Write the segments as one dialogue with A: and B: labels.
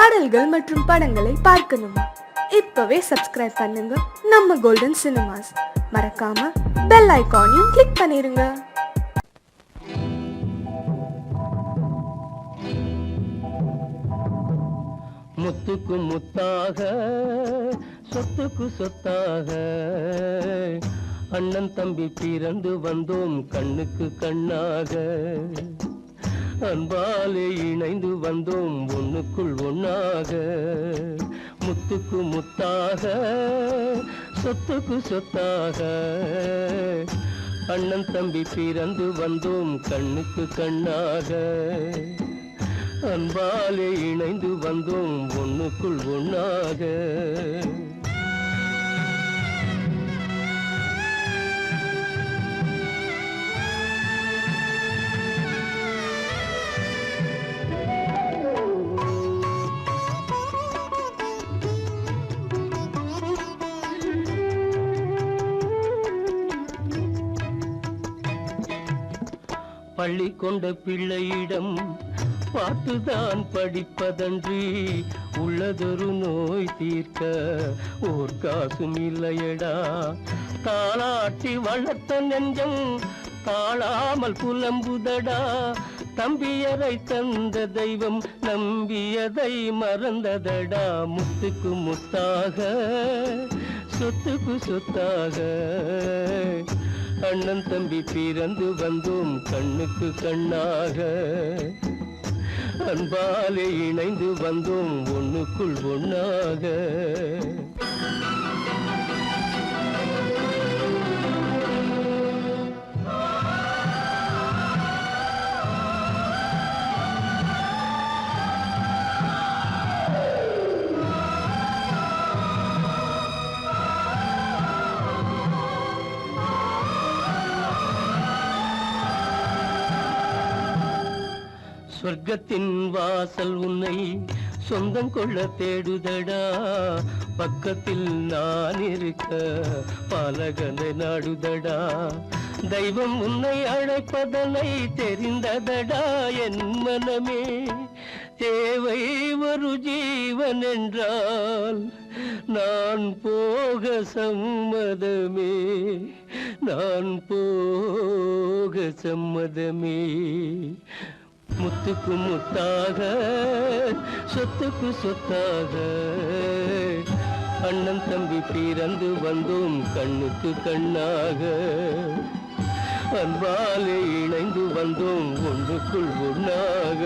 A: பாடல்கள் மற்றும் படங்களை பார்க்கணுமா? இப்பவே சப்ஸ்கிரைப் பண்ணுங்க நம்ம கோல்டன் சினிமாஸ். மறக்காம பெல் ஐகானையும் கிளிக் பண்ணிருங்க.
B: முத்துக்கு முத்தாக சொத்துக்கு சொத்தாக அண்ணன் தம்பி பிறந்து வந்தோம் கண்ணுக்கு கண்ணாக. அன்பாலே இணைந்து வந்தோம் ஒண்ணுக்குள் ஒண்ணாக. முத்துக்கு முத்தாக சொத்துக்கு சொத்தாக அண்ணன் தம்பி பிறந்து வந்தோம் கண்ணுக்கு கண்ணாக. அன்பாலே இணைந்து வந்தோம் ஒண்ணுக்குள் ஒண்ணாக. பள்ளி கொண்ட பிள்ளையிடம் பார்த்துதான் படிப்பதன்றி உள்ளதொரு நோய் தீர்க்க ஓர் காசும் இல்லையடா. தாளாட்டி வளர்த்த நெஞ்சம் தாழாமல் புலம்புதடா. தம்பியரை தந்த தெய்வம் நம்பியதை மறந்ததடா. முத்துக்கு முத்தாக சொத்துக்கு சொத்தாக அண்ணன் தம்பி பிறந்து வந்தோம் கண்ணுக்கு கண்ணாக. அன்பாலே இணைந்து வந்தோம் ஒண்ணுக்குள் ஒண்ணாக. சொர்க்கத்தின் வாசல் உன்னை சொந்தம் கொள்ள தேடுதடா. பக்கத்தில் நான் இருக்க பாலகனை நாடுதடா. தெய்வம் உன்னை அழைப்பதனை தெரிந்ததடா என் மனமே. தேவை ஒரு ஜீவன் என்றால் நான் போக சம்மதமே. நான் போக சம்மதமே. முத்துக்கு முத்தாக சொத்துக்கு சொத்தாக அண்ணன் தம்பி பிறந்து வந்தோம் கண்ணுக்கு கண்ணாக. அன்பாலே இணைந்து வந்தோம் ஒன்றுக்குள் ஒண்ணாக.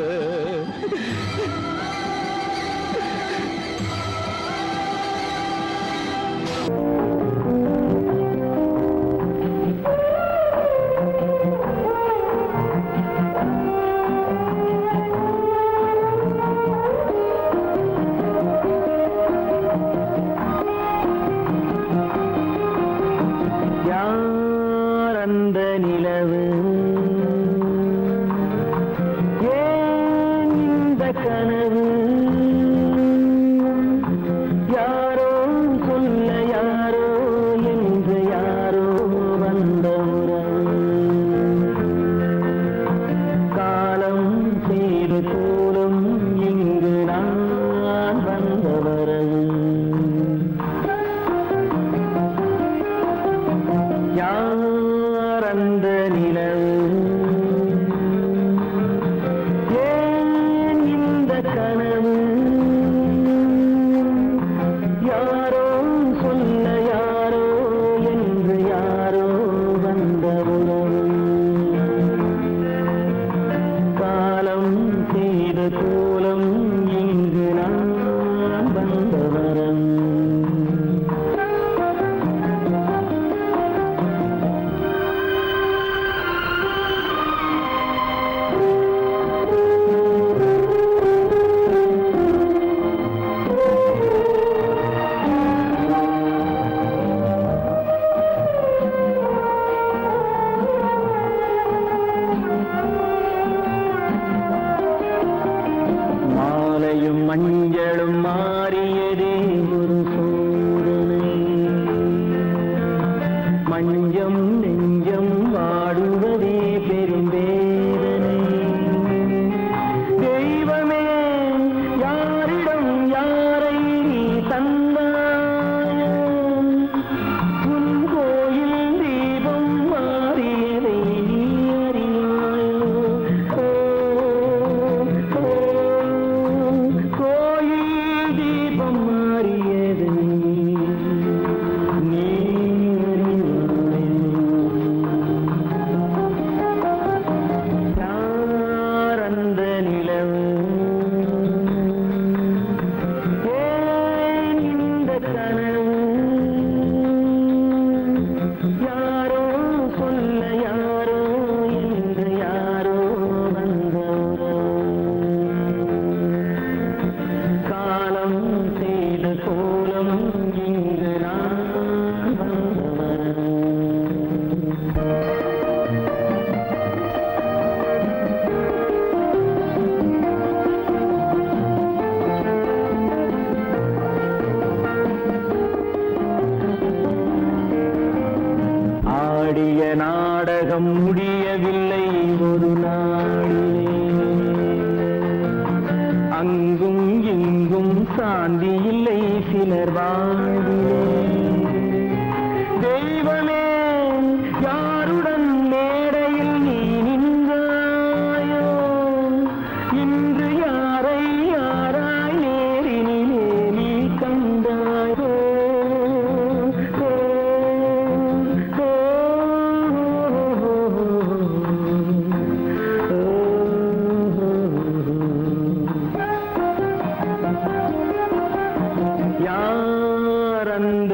C: முடியவில்லை ஒரு நாளிலே. அங்கும் இங்கும் சாந்தி இல்லை சிலர் வாழ்விலே. தெய்வமே யாருடன் மேடையில் நீ நின்றாயோ, இன்று யாரை யாராய் நேரினிலே நீ கண்டாயோ. யார் அந்த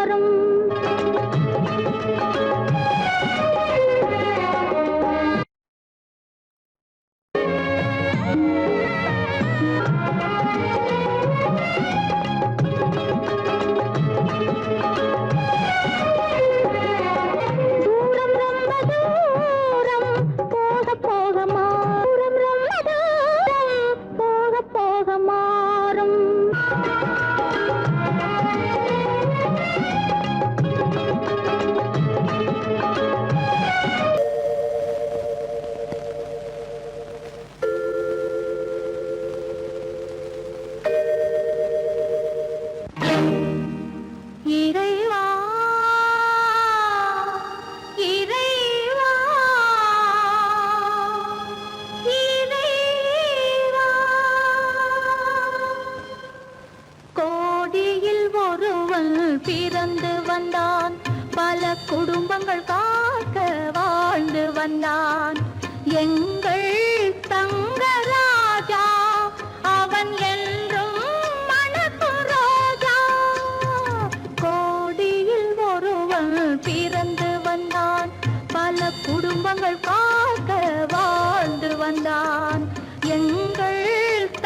D: மாறும். தூரம் ரொம்ப தூரம் போக போக மாறும். ரொம்ப தூரம் போக போக மாறும். இறைவா இறைவா இறைவா கோடியில் ஒருவன் பிறந்து வந்தான். பல குடும்பங்கள் காக்க வாழ்ந்து வந்தான். எங்கள் தங்கராஜா அவன் என்றும் மணக்கும் ரோஜா. கோடியில் ஒருவன் பிறந்து வந்தான். பல குடும்பங்கள் காக்க வாழ்ந்து வந்தான். எங்கள்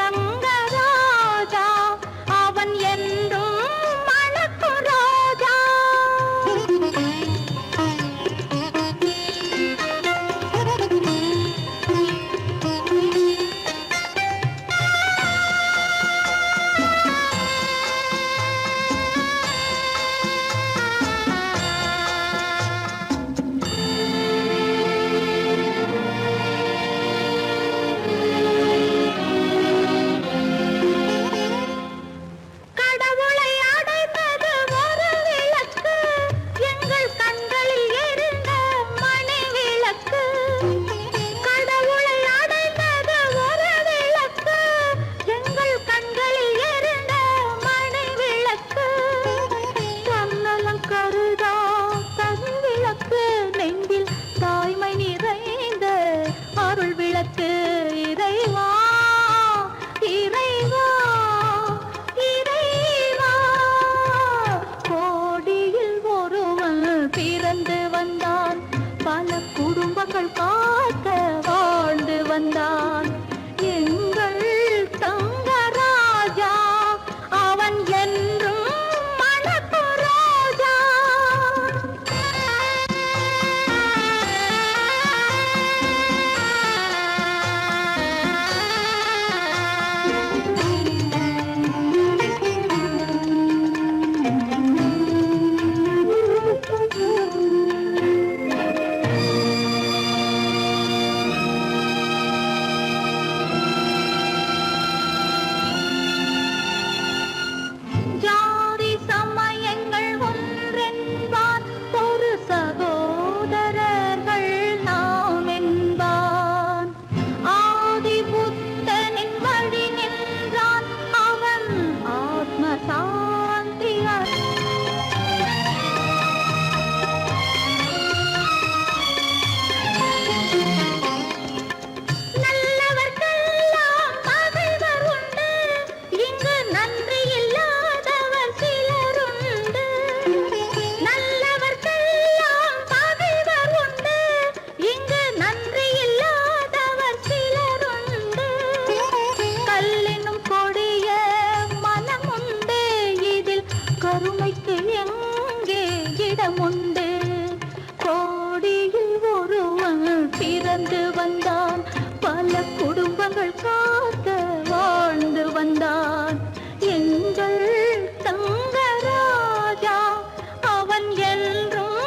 D: தங்கராஜா அவன் என்றும் மணக்கும் ரோஜா. கடவுளை அடைந்தது ஒரு விளக்கு. எங்கள் கண்களில் எரிந்த மணி விளக்கு. கடவுளை அடைந்தது ஒரு விளக்கு. எங்கள் கண்களில் எரிந்த மணி விளக்கு. தன்னலம் கருதா தன் விளக்கு. நெஞ்சில் தாய்மை நிறைந்த அருள் விளக்கு. இறைவா இறைவா இறைவா கோடியில் ஒருவன் பிறந்து வந்தான். பல குடும்பங்கள் காக்க வாழ்ந்து வந்தான். எங்கள் தங்கராஜா அவன் என்றும் மணக்கும் ரோஜா. ஜாதி சமயங்கள் ஒன்றென்பான். ஒரு சகோதரர்கள் நாம் என்பான். ஆதி புத்தனின் வழி நின்றான். அவன் ஆத்ம சாந்தி நல்லவர்க்கெல்லாம் பகைவர் உண்டு. இங்கு நன்றி இல்லாதவர் சிலருண்டு. நல்லவர்க்கெல்லாம் பகைவர் உண்டு. இங்கு நன்றி இல்லாதவர் சிலருண்டு. கல்லினும் கொடிய மனமுண்டு. இதில் கருணைக்கு எங்கே இடமுண்டு. கோடியில் ஒருவன் பிறந்து வந்தான். பல குடும்பங்கள் காக்க வாழ்ந்து வந்தான். எங்கள் தங்கராஜா அவன் என்றும்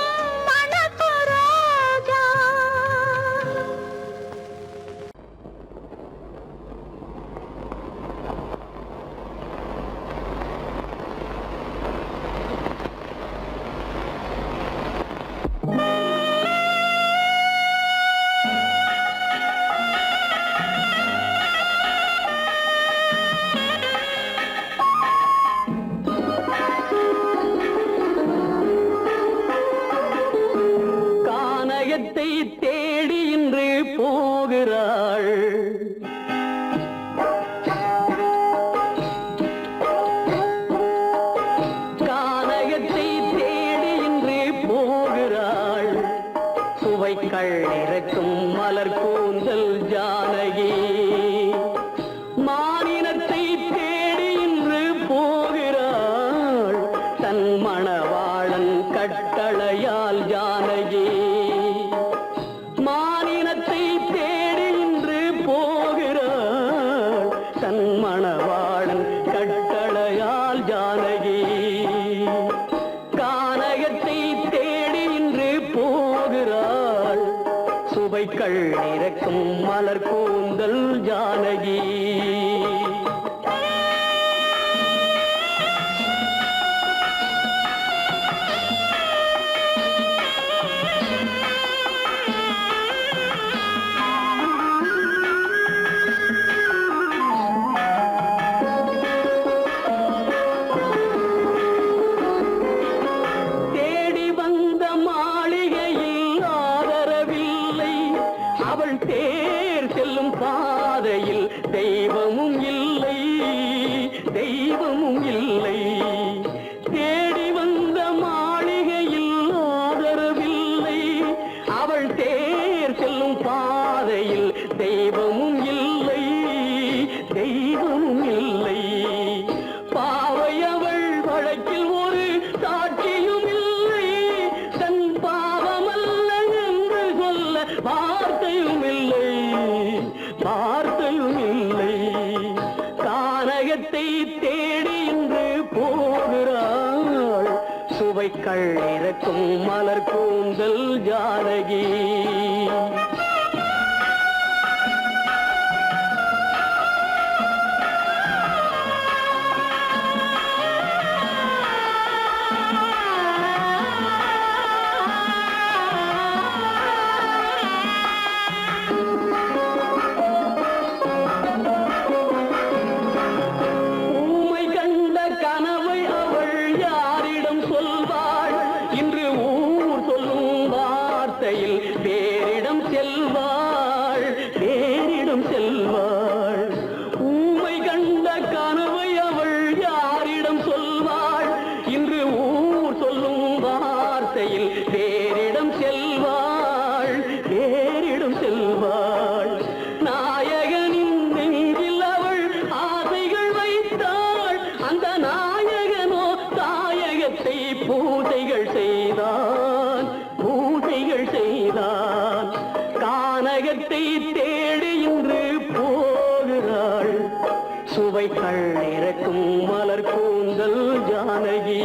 D: மணக்கும் ரோஜா.
C: கானகத்தை தேடி இன்று போகிறாள். கானகத்தை தேடி தன் மணவாளன் கட்டளையால் ஜானகி மானினத்தை தேடி இன்று போகிறாள் தன் மணவாளன் கட்டளையால் ஜானகி கானகத்தை தேடி இன்று போகிறாள் சுவைக்கள் இறக்கும் மலர் கூந்தல் ஜானகி தேர் செல்லும் பாதையில் தெய்வமும் இல்லை தெய்வமும் இல்லை தேடி வந்த மாளிகையில் ஆதரவில்லை அவள் தேர் செல்லும் பாதையில் தெய்வமும் இல்லை தெய்வமும் இல்லை பாவை அவள் வழக்கில் ஒரு சாட்சியும் இல்லை தன் பாவமல்ல என்று சொல்ல வார்த்தையும் இல்லை வார்த்தையும் இல்லை கானகத்தை தேடி இன்று போகிறாள் சுவைக்கள் இறக்கும் மலர் கூந்தல் ஜானகி வேறிடம் செல்வாள் வேறிடம் செல்வாள் ஊமை கண்ட கனவை அவள் யாரிடம் சொல்வாள் இன்று ஊர் சொல்லும் வார்த்தையில் வேறிடம் செல்வாள் வேறிடம் செல்வாள் நாயகனின் நெஞ்சில் அவள் ஆசைகள் வைத்தாள் அந்த நாயகனோ தாயகத்தை பூஜைகள் செய்தான் பூஜைகள் செய்தான் கானகத்தை தேடி இன்று போகிறாள் சுவைக்கள் இறக்கும் மலர் கூந்தல் ஜானகி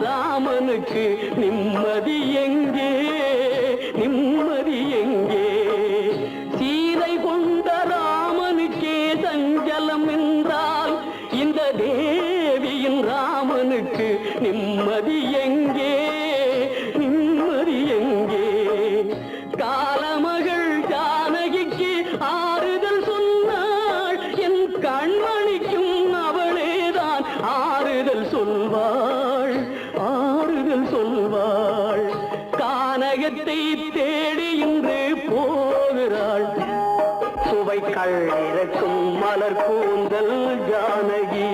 C: ராமனுக்கு நிம்மதி எங்கே நிம்மதி எங்கே சீதை கொண்ட ராமனுக்கே சஞ்சலம் என்றால் இந்த தேவியின் ராமனுக்கு நிம்மதி எங்கே நிம்மதி எங்கே காலமகள் ஜானகிக்கு ஆறுதல் சொன்னாள் என் கண்மணிக்கும் அவளேதான் ஆறுதல் சொல்வாள் ஆறுதல் சொல்வாள் கானகத்தை தேடி இன்று போகிறாள் சுவைக்கள் இறக்கும் மலர் கூந்தல் ஜானகி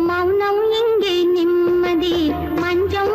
D: மௌனம் இங்கே நிம்மதி மஞ்சம்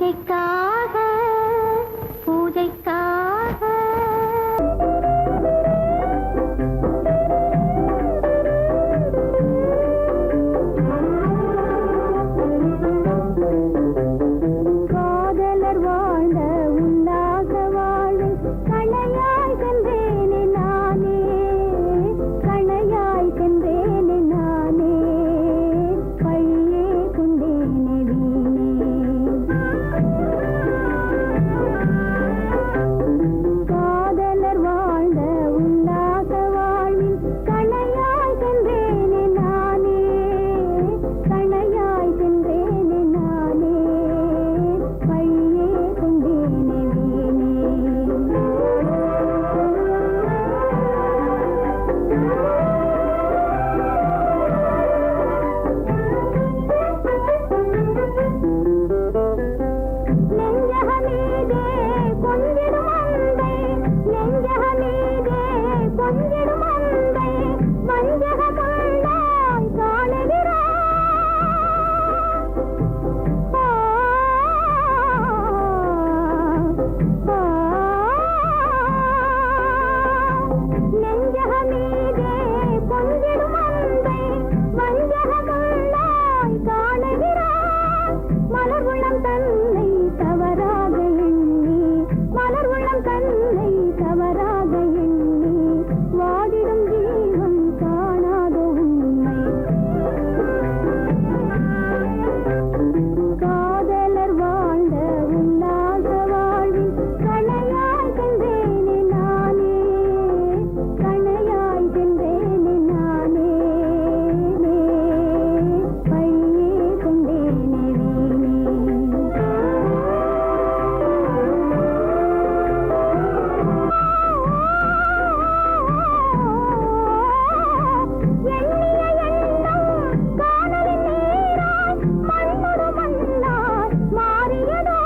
D: பூஜைக்காக பூஜைக்காக காதலர் வாழ்ந்த உல்லாச வாழ்வில் கணையாய் சென்றேனே நானே கணையாய் சென்றேனே நானே பழியே கொண்டேனே வீணே காதலர் வாழ்ந்த உல்லாச வாழ்வில் கணையாய் சென்றேனே நானே கணையாய் சென்றேனே நானே பழியே கொண்டேனே வீணே நெஞ்சகமீதே கொஞ்சிடும் அன்பை நெஞ்சகமீதே கொஞ்சிடும் அன்பை வஞ்சக கண்டாய் காணுகிறாய் நெஞ்சகமீதே கொஞ்சிடும் அன்பை வஞ்சக கண்டாய் காணுகிறாய் மலர் உள்ளம் தன்னை தவறாக எண்ணி மலர் உள்ளம் தன்னை தவறாக எண்ணி வாடிடும் ஜீவன் காணாத உண்மை காதலர் வாழ்ந்த உல்லாச வாழ்வில் கணையாய் சென்றேனே நானே கணையாய் சென்றேனே நானே பழியே கொண்டேனே வீணே எண்ணிய எண்ணம் காணலின் நீராய் மண்ணுரு மண்ணாய் மாறியதோ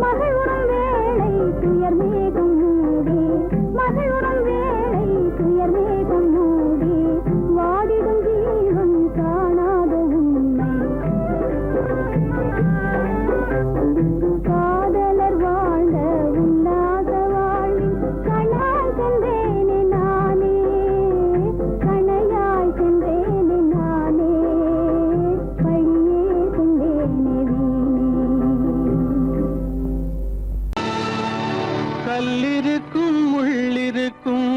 D: மகிழுறும் வேளை துயர் மேகம் மூடி மகிழுறும் வேளை துயர் மேகம் மூடி வாடிடும் ஜீவன் காணாத உண்மை காதலர் வாழ்ந்த உல்லாச வாழ்வில் கணையாய் சென்றேனே நானே கணையாய் சென்றேனே நானே பழியே கொண்டேனே வீணே
B: கல்லிருக்கும் முள்ளிருக்கும்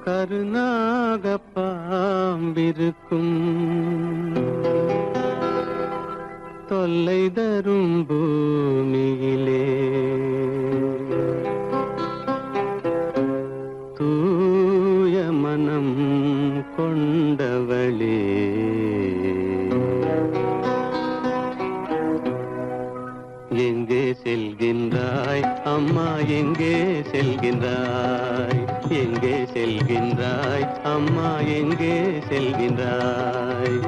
B: கருநாக பாம்பிருக்கும் தொல்லை தரும் பூமியிலே தூய மனம் கொண்டவளே எங்கே செல்கின்றாய் அம்மா எங்கே செல்கின்றாய் எங்கே செல்கின்றாய் அம்மா எங்கே செல்கின்றாய்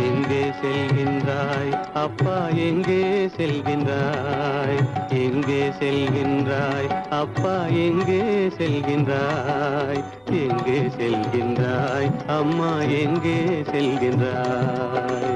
B: எங்கே செல்கின்றாய் அப்பா எங்கே செல்கின்றாய் எங்கே செல்கின்றாய் அப்பா எங்கே செல்கின்றாய் எங்கே செல்கின்றாய் அம்மா எங்கே செல்கின்றாய்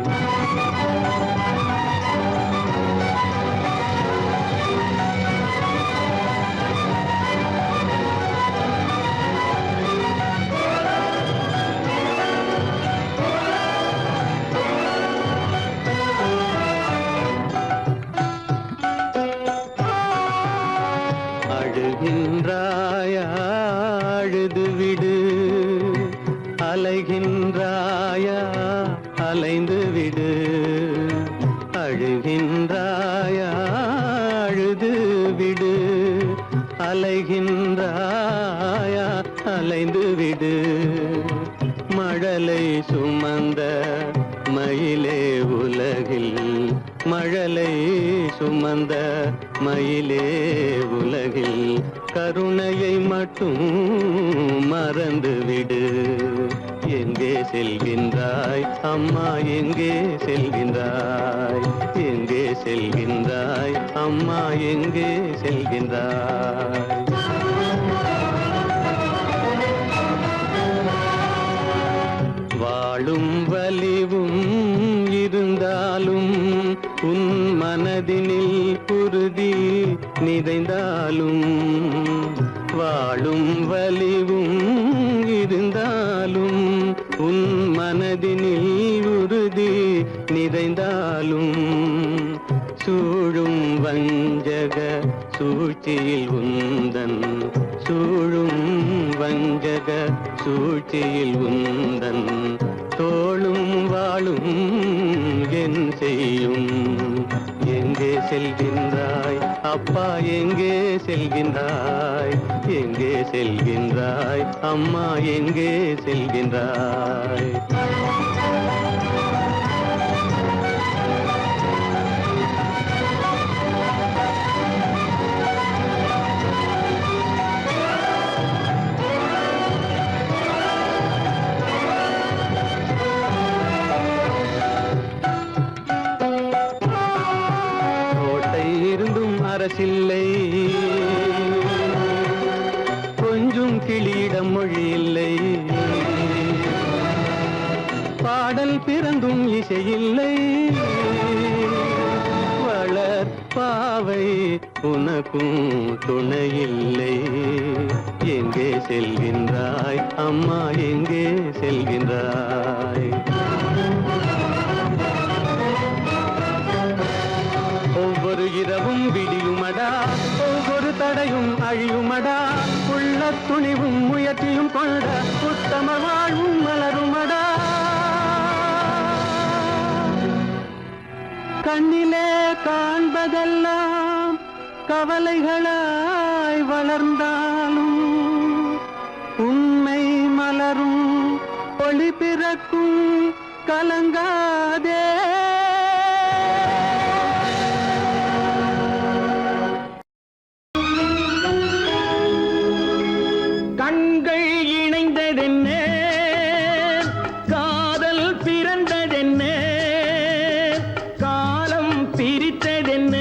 B: அழுகின்றாயா அழுது விடு அலைகின்றாயா அலைந்து விடு அழுகின்றாயா அழுது விடு அலைகின்றாயா அலைந்து விடு மழலை சுமந்த மயிலே உலகில் மழலை சுமந்த மயிலே உலகில் கருணையை மட்டும் மறந்துவிடு எங்கே செல்கின்றாய் அம்மா எங்கே செல்கின்றாய் எங்கே செல்கின்றாய் அம்மா எங்கே செல்கின்றாய் நிதைந்தாலும் வாழும் வலிவும் இருந்தாலும் உன் மனதினில் உறுதி நிறைந்தாலும் சூழும் வஞ்சக சூழ்ச்சியில் உந்தன் சூழும் வஞ்சக சூழ்ச்சியில் உந்தன் தோளும் வாழும் என் செய்யும் எங்கே செல்கின்றாய் அப்பா எங்கே செல்கின்றாய் எங்கே செல்கின்றாய் அம்மா எங்கே செல்கின்றாய் அரசில்லை கொஞ்சம் கிளியிடம் மொழி இல்லை பாடல் பிறந்தும் இசையில்லை வளர் பாவை உனக்கும் துணையில்லை எங்கே செல்கின்றாய் அம்மா எங்கே செல்கின்றாய் ஒவ்வொரு இரவும் விடியுமடா ஒவ்வொரு தடையும் அழியுமடா உள்ள துணிவும் முயற்சியும் கொண்ட உத்தம வாழ்வும் மலருமடா கண்ணிலே காண்பதெல்லாம் கவலைகளாய் வளர்ந்தாலும் உண்மை மலரும் ஒளி பிறக்கும் கலங்காதே
C: கண்கள் இணைந்ததென்ன காதல் பிறந்ததென்ன காலம் பிரித்ததென்ன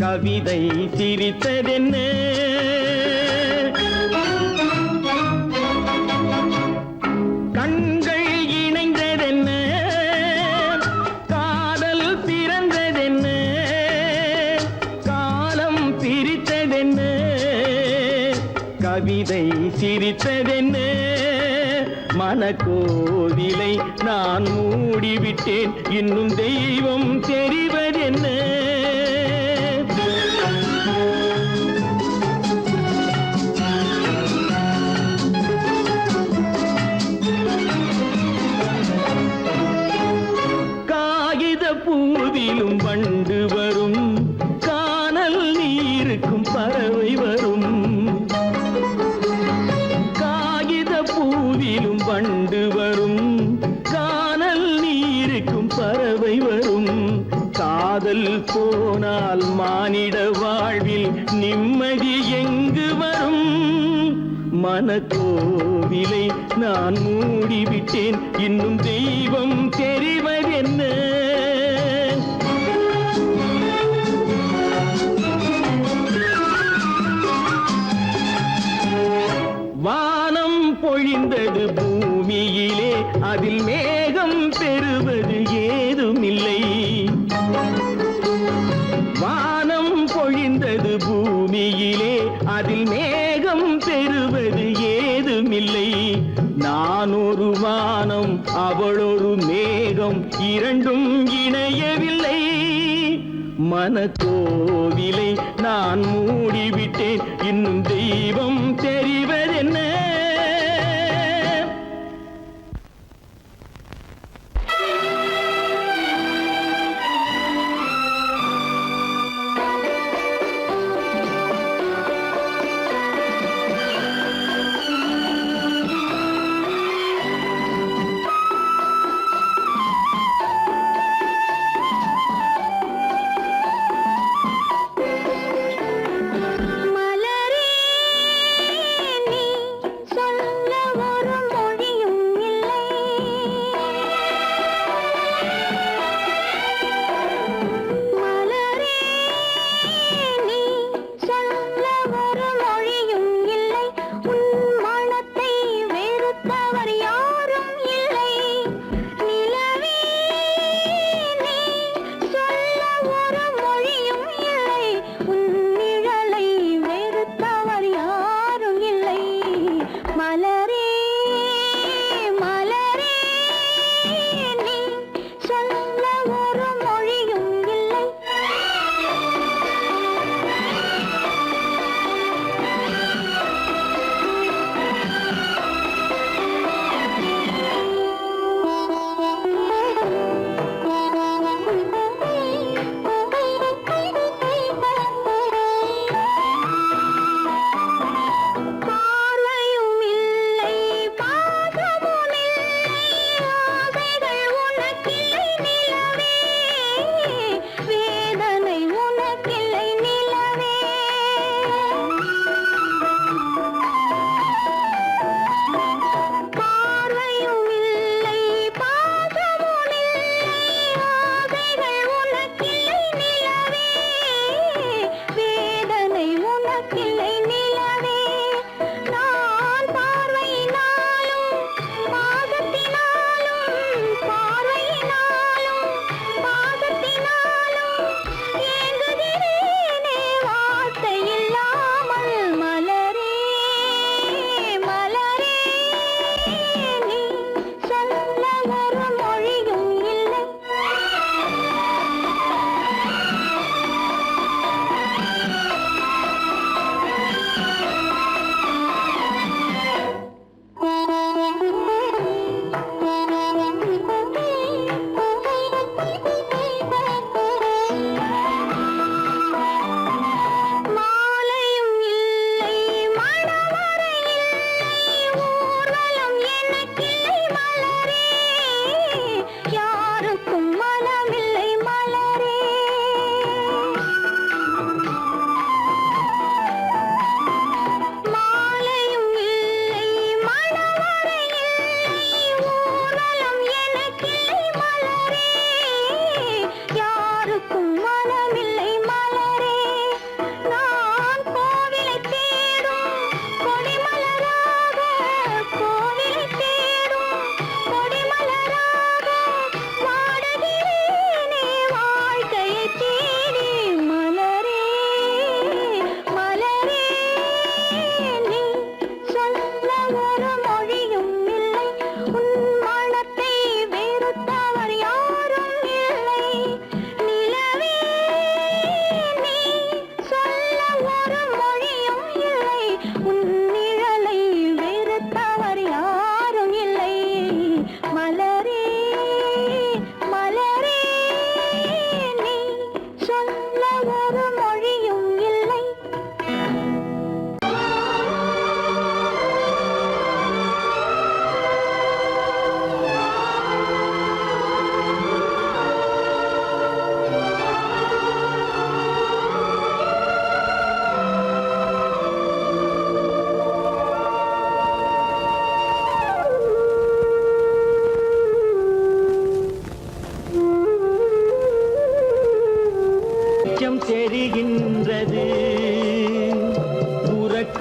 C: கவிதை சிரித்ததென்ன கண்கள் இணைந்ததென்ன காதல் பிறந்ததென்ன காலம் பிரித்ததென்ன கவிதை சிரித்ததென்ன மனக்கோவிலை நான் மூடிவிட்டேன் இன்னும் தெய்வம் தெரிவதென்ன காகித பூவிலும் வண்டு வரும் கானல் நீருக்கும் பறவை வரும் பூவிலும் வண்டு வரும் கானல் நீருக்கும் பறவை வரும் காதல் போனால் மானிட வாழ்வில் நிம்மதி எங்கு வரும் மனக்கோவிலை நான் மூடிவிட்டேன் இன்னும் தெய்வம் தெரிவதென்ன வானம் பொழிந்தது பூமியிலே அதில் மேகம் பெறுவது ஏதுமில்லை வானம் பொழிந்தது பூமியிலே அதில் மேகம் பெறுவது ஏதுமில்லை நான் ஒரு வானம் அவளொரு மேகம் இரண்டும் இணையவில்லை மனக்கோவிலை நான் மூடிவிட்டேன் இன்னும் தெய்வம் தெரிவதென்ன
D: மலரே நீ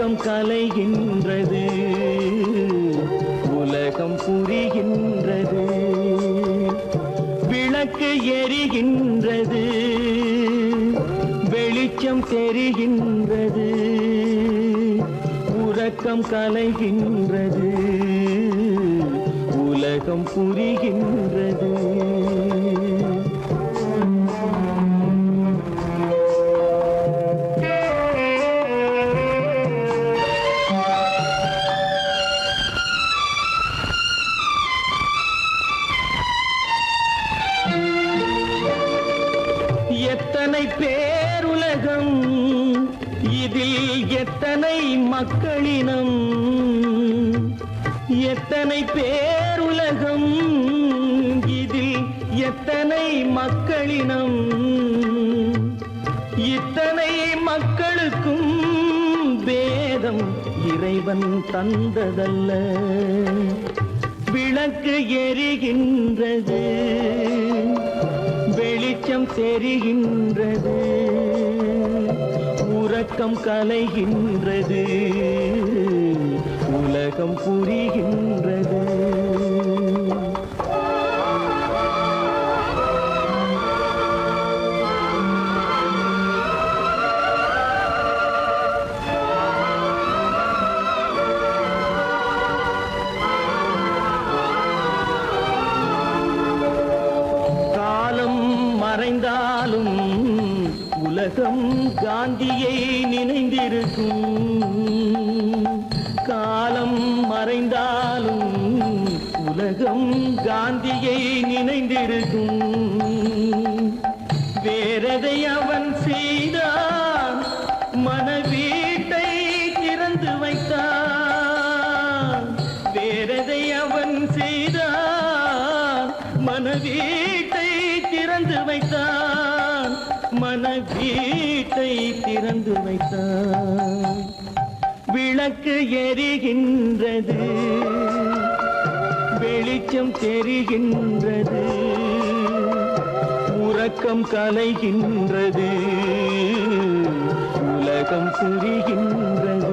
C: உறக்கம் கலைகின்றது, உலகம் புரிகின்றது. விளக்கு எரிகின்றது, வெளிச்சம் தெரிகின்றது. உறக்கம் கலைகின்றது, உலகம் புரிகின்றது. எத்தனை பேருலகம், இதில் எத்தனை மக்களினம். எத்தனை பேருலகம், இதில் எத்தனை மக்களினம். இத்தனை மக்களுக்கும் வேதம் இறைவன் தந்ததல்ல. விளக்கு எரிகின்றது, வெளிச்சம் தெரிகின்றது. உறக்கம் கலைகின்றது, உலகம் புரிகின்றது. மறைந்தாலும் உலகம் காந்தியை நினைந்திருக்கும். காலம் மறைந்தாலும் உலகம் காந்தியை நினைந்திருக்கும். வேறதை அவன் செய்தான், மனவீட்டை திறந்து வைத்தான். வேறதை அவன் செய்தான், மனவீட்டை திறந்து வைத்தான். மனவீட்டை திறந்து வைத்தான். விளக்கு எரிகின்றது, வெளிச்சம் தெரிகின்றது. உறக்கம் கலைகின்றது, உலகம் புரிகின்றது.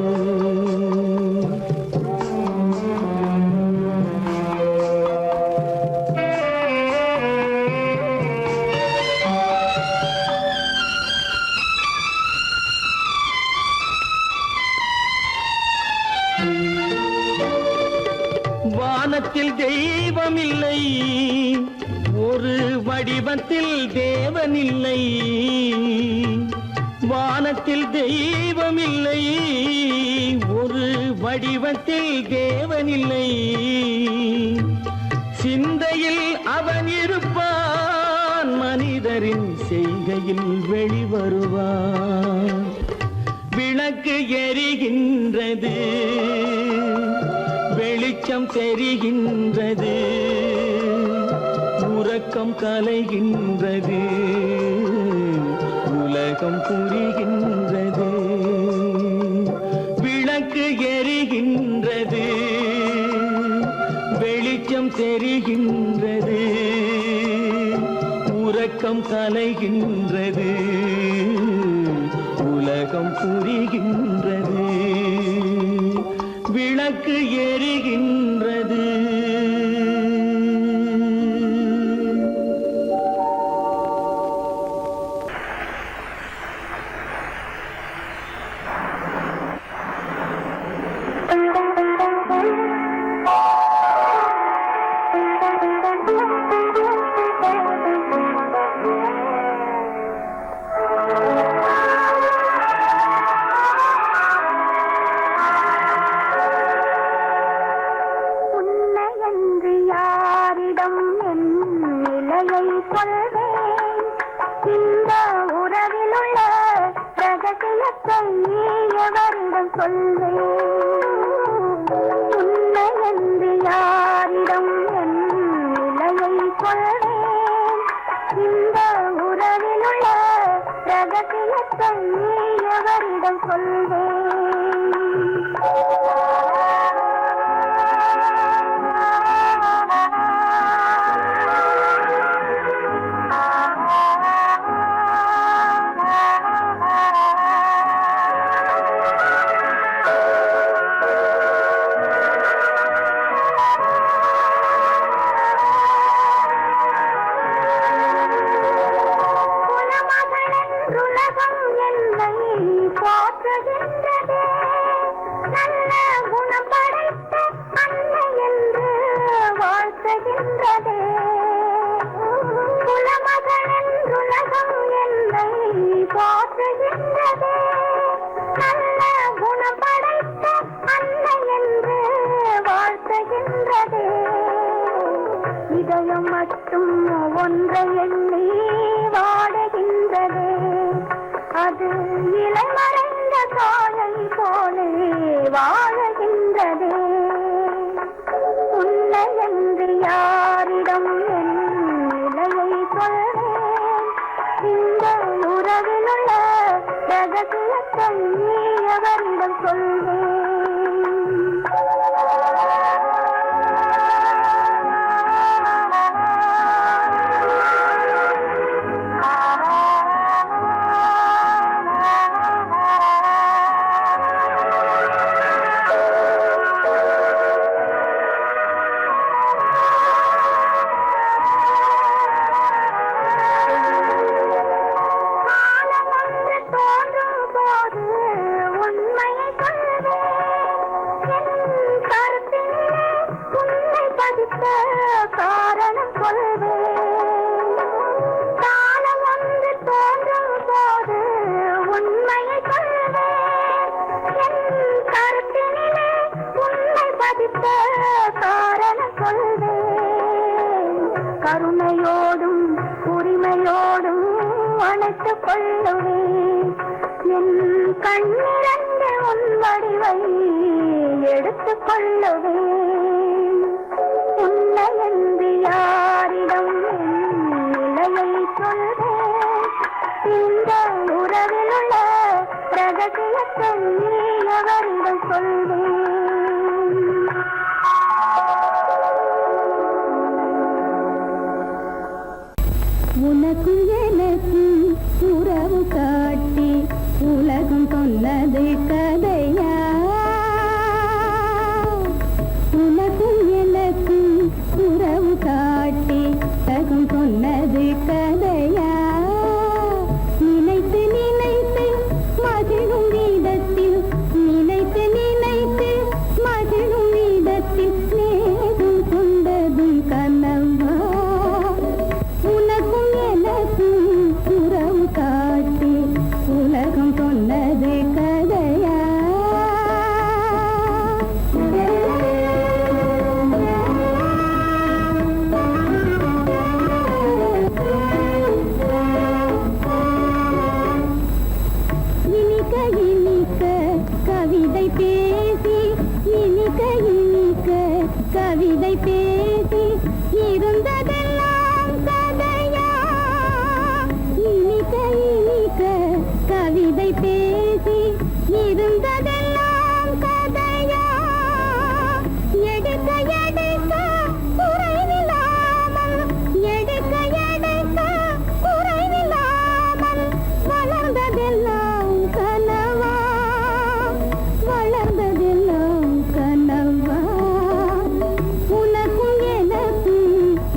C: வானத்தில் தெய்வம் இல்லை, ஒரு வடிவத்தில் தேவன் இல்லை. வானத்தில் தெய்வம் இல்லை, ஒரு வடிவத்தில் தேவன் இல்லை. சிந்தையில் அவன் இருப்பான், மனிதரின் செய்கையில் வெளிவருவான். விளக்கு எரிகின்றது, வெளிச்சம் தெரிகின்றது. உறக்கம் கலைகின்றது, உலகம் புரிகின்றது. விளக்கு எரிகின்றது, வெளிச்சம் தெரிகின்றது. உறக்கம் கலைகின்றது, உலகம் புரிகின்றது. விளக்கு எரிகின்றது.
D: போற்றுகின்றதே. நல்ல குணம் படைத்த அன்னை என்று வாழ்த்துகின்றதே. குலமகள் என்றுலகம் என்னை போற்றுகின்றதே. நல்ல குணம் படைத்த அன்னை என்று வாழ்த்துகின்றதே. இதயம் மட்டும் ஒன்றை எண்ணி வாடுகின்றதே. அது இலை மறைந்த காலை போலே வாழுகின்றதே. உன்னை என்று யாரிடம் என் நிலையை சொல்வேன்? இந்த உறவிலுள்ள ரகசியத்தை எவரிடம் சொல்வேன்? காரணம் சொல்வேன். காலம் ஒன்று தோன்றும் போது உண்மையை சொல்வேன். என் கருத்தினிலே உண்மை பதித்த காரணம் சொல்வேன். கருணையோடும் உரிமையோடும் அணைத்துக் கொள்ளுவேன். என் கண்ணிரண்டு உன் வடிவை எடுத்துக் கொள்ளுவேன். உன்னை என்று யாரிடம் நிலையை சொல்வேன்? இந்த உறவிலுள்ள ரகசியத்தை எவரிடம் சொல்வேன்?
E: உனக்கும் எனக்கும் உறவு காட்டி உலகம் சொன்னது கதையா? உனக்கும் எனக்கும் உறவு காட்டி உலகம் சொன்னது கதையா? நினைத்து நினைத்து மகிழும் வீதத்தில், நினைத்து நினைத்து மகிழும் வீதத்தில் நேரும் கொண்டதும் கனவா? உனக்கும் எனக்கும் உறவு காட்டி உலகம் சொன்னது கதையா? இனிக்க இனிக்க கவிதை பேசி, இனிக்க இனிக்க கவிதை பேசி இருந்ததெல்லாம் கதையா? இனிக்க இனிக்க கவிதை பேசி இருந்ததெல்லாம் கதையா? எடுக்க எடுக்க குறைவில்லாமல், எடுக்க எடுக்க குறைவில்லாமல் வளர்ந்ததெல்லாம் கனவா? வளர்ந்ததெல்லாம் கனவா? உனக்கும் எனக்கும்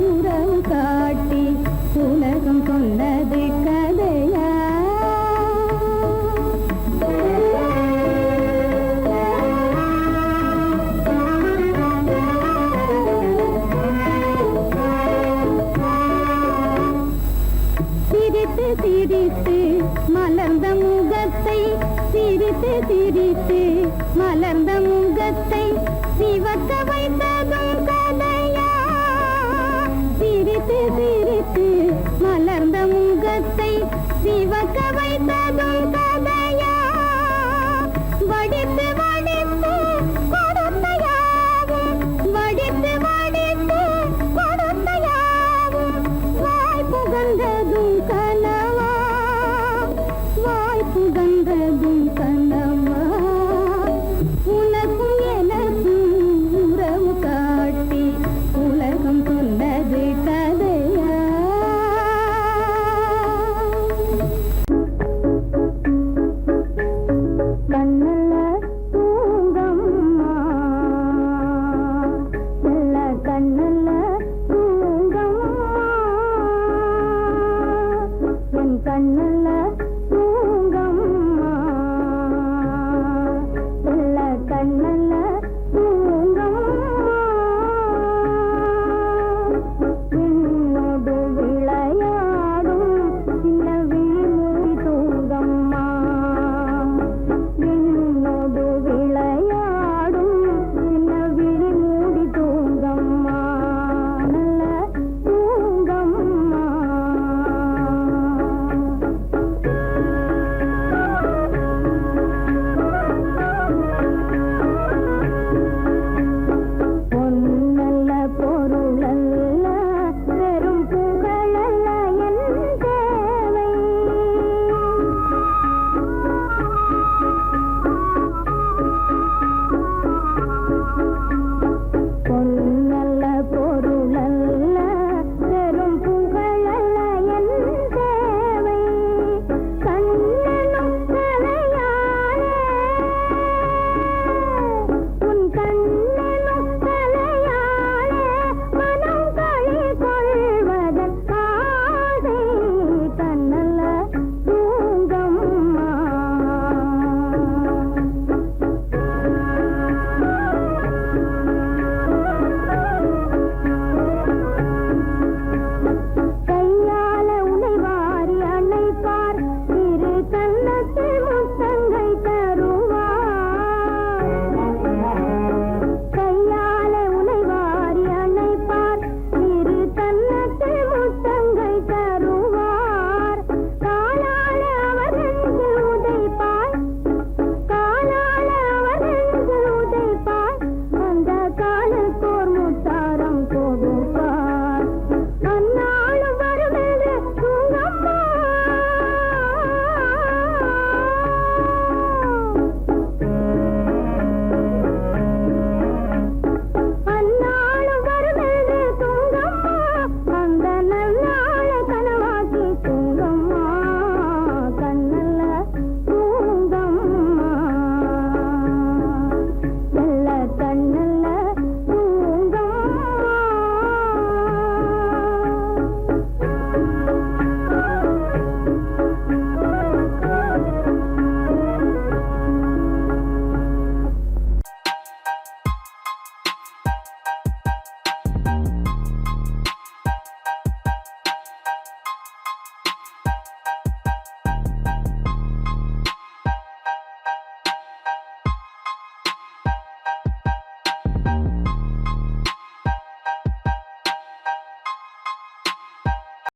E: உறவு காட்டி உலகம் சொன்னது கதையா? சிரித்து சிரித்து மலர்ந்த முகத்தை, சிரித்து சிரித்து மலர்ந்த முகத்தை சிவக்க வைத்ததும் கதையா? சிரித்து சிரித்து மலர்ந்த முகத்தை சிவக்க வைத்ததும்